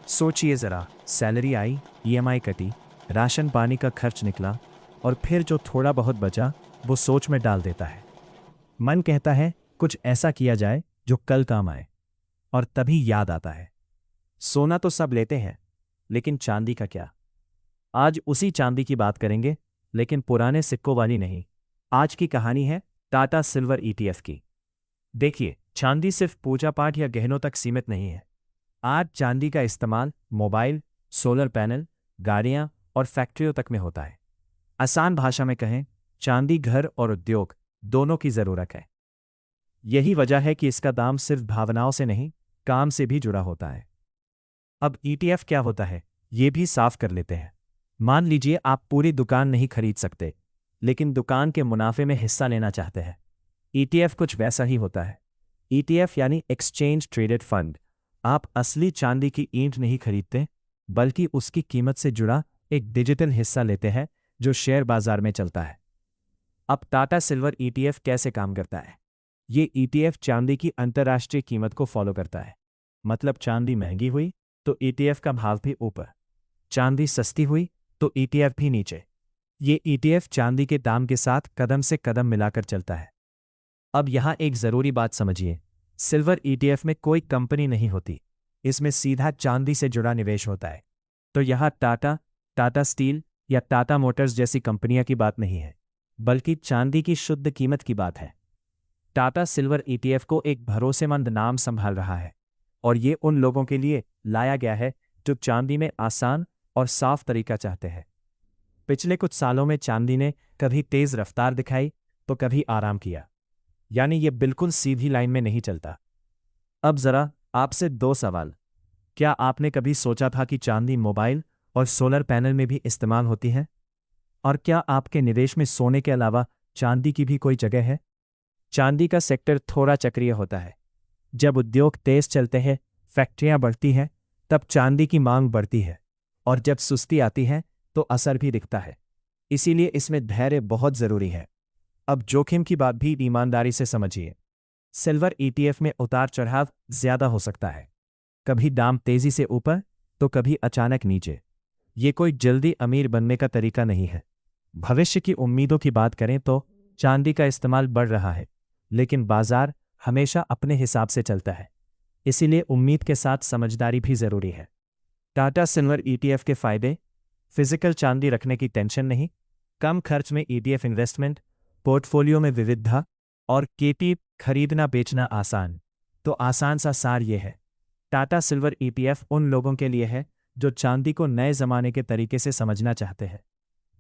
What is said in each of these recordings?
सोचिए ज़रा, सैलरी आई, ईएमआई कटी, राशन पानी का खर्च निकला और फिर जो थोड़ा बहुत बचा वो सोच में डाल देता है। मन कहता है कुछ ऐसा किया जाए जो कल काम आए। और तभी याद आता है, सोना तो सब लेते हैं, लेकिन चांदी का क्या? आज उसी चांदी की बात करेंगे, लेकिन पुराने सिक्कों वाली नहीं। आज की कहानी है टाटा सिल्वर ईटीएफ की। देखिए, चांदी सिर्फ पूजा पाठ या गहनों तक सीमित नहीं है। आज चांदी का इस्तेमाल मोबाइल, सोलर पैनल, गाड़ियां और फैक्ट्रियों तक में होता है। आसान भाषा में कहें, चांदी घर और उद्योग दोनों की जरूरत है। यही वजह है कि इसका दाम सिर्फ भावनाओं से नहीं, काम से भी जुड़ा होता है। अब ईटीएफ क्या होता है, ये भी साफ कर लेते हैं। मान लीजिए आप पूरी दुकान नहीं खरीद सकते, लेकिन दुकान के मुनाफे में हिस्सा लेना चाहते हैं। ईटीएफ कुछ वैसा ही होता है। ईटीएफ यानी एक्सचेंज ट्रेडेड फंड। आप असली चांदी की ईंट नहीं खरीदते, बल्कि उसकी कीमत से जुड़ा एक डिजिटल हिस्सा लेते हैं जो शेयर बाजार में चलता है। अब टाटा सिल्वर ईटीएफ कैसे काम करता है? ये ईटीएफ चांदी की अंतर्राष्ट्रीय कीमत को फॉलो करता है। मतलब चांदी महंगी हुई तो ईटीएफ का भाव भी ऊपर, चांदी सस्ती हुई तो ईटीएफ भी नीचे। ये ईटीएफ चांदी के दाम के साथ कदम से कदम मिलाकर चलता है। अब यहां एक जरूरी बात समझिए, सिल्वर ईटीएफ में कोई कंपनी नहीं होती, इसमें सीधा चांदी से जुड़ा निवेश होता है। तो यहां टाटा, टाटा स्टील या टाटा मोटर्स जैसी कंपनियां की बात नहीं है, बल्कि चांदी की शुद्ध कीमत की बात है। टाटा सिल्वर ईटीएफ को एक भरोसेमंद नाम संभाल रहा है, और ये उन लोगों के लिए लाया गया है जो चांदी में आसान और साफ तरीका चाहते हैं। पिछले कुछ सालों में चांदी ने कभी तेज रफ्तार दिखाई तो कभी आराम किया, यानी ये बिल्कुल सीधी लाइन में नहीं चलता। अब जरा आपसे दो सवाल। क्या आपने कभी सोचा था कि चांदी मोबाइल और सोलर पैनल में भी इस्तेमाल होती है? और क्या आपके निवेश में सोने के अलावा चांदी की भी कोई जगह है? चांदी का सेक्टर थोड़ा चक्रीय होता है। जब उद्योग तेज चलते हैं, फैक्ट्रियां बढ़ती हैं, तब चांदी की मांग बढ़ती है, और जब सुस्ती आती है तो असर भी दिखता है। इसीलिए इसमें धैर्य बहुत जरूरी है। अब जोखिम की बात भी ईमानदारी से समझिए। सिल्वर ईटीएफ में उतार चढ़ाव ज्यादा हो सकता है, कभी दाम तेजी से ऊपर तो कभी अचानक नीचे। ये कोई जल्दी अमीर बनने का तरीका नहीं है। भविष्य की उम्मीदों की बात करें तो चांदी का इस्तेमाल बढ़ रहा है, लेकिन बाजार हमेशा अपने हिसाब से चलता है। इसीलिए उम्मीद के साथ समझदारी भी जरूरी है। टाटा सिल्वर ईटीएफ के फायदे: फिजिकल चांदी रखने की टेंशन नहीं, कम खर्च में ईटीएफ इन्वेस्टमेंट, पोर्टफोलियो में विविधता, और केटी खरीदना बेचना आसान। तो आसान सा सार ये है, टाटा सिल्वर ईटीएफ उन लोगों के लिए है जो चांदी को नए जमाने के तरीके से समझना चाहते हैं,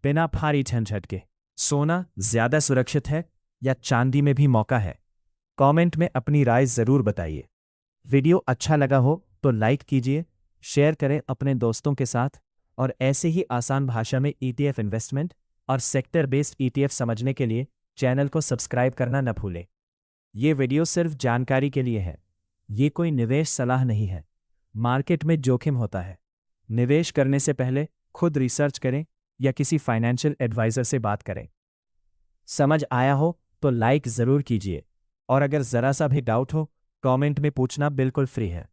बिना भारी झंझट के। सोना ज्यादा सुरक्षित है या चांदी में भी मौका है? कमेंट में अपनी राय जरूर बताइए। वीडियो अच्छा लगा हो तो लाइक कीजिए, शेयर करें अपने दोस्तों के साथ, और ऐसे ही आसान भाषा में ईटीएफ इन्वेस्टमेंट और सेक्टर बेस्ड ईटीएफ समझने के लिए चैनल को सब्सक्राइब करना न भूलें। ये वीडियो सिर्फ जानकारी के लिए है, ये कोई निवेश सलाह नहीं है। मार्केट में जोखिम होता है, निवेश करने से पहले खुद रिसर्च करें या किसी फाइनेंशियल एडवाइजर से बात करें। समझ आया हो तो लाइक ज़रूर कीजिए, और अगर ज़रा सा भी डाउट हो कमेंट में पूछना बिल्कुल फ्री है।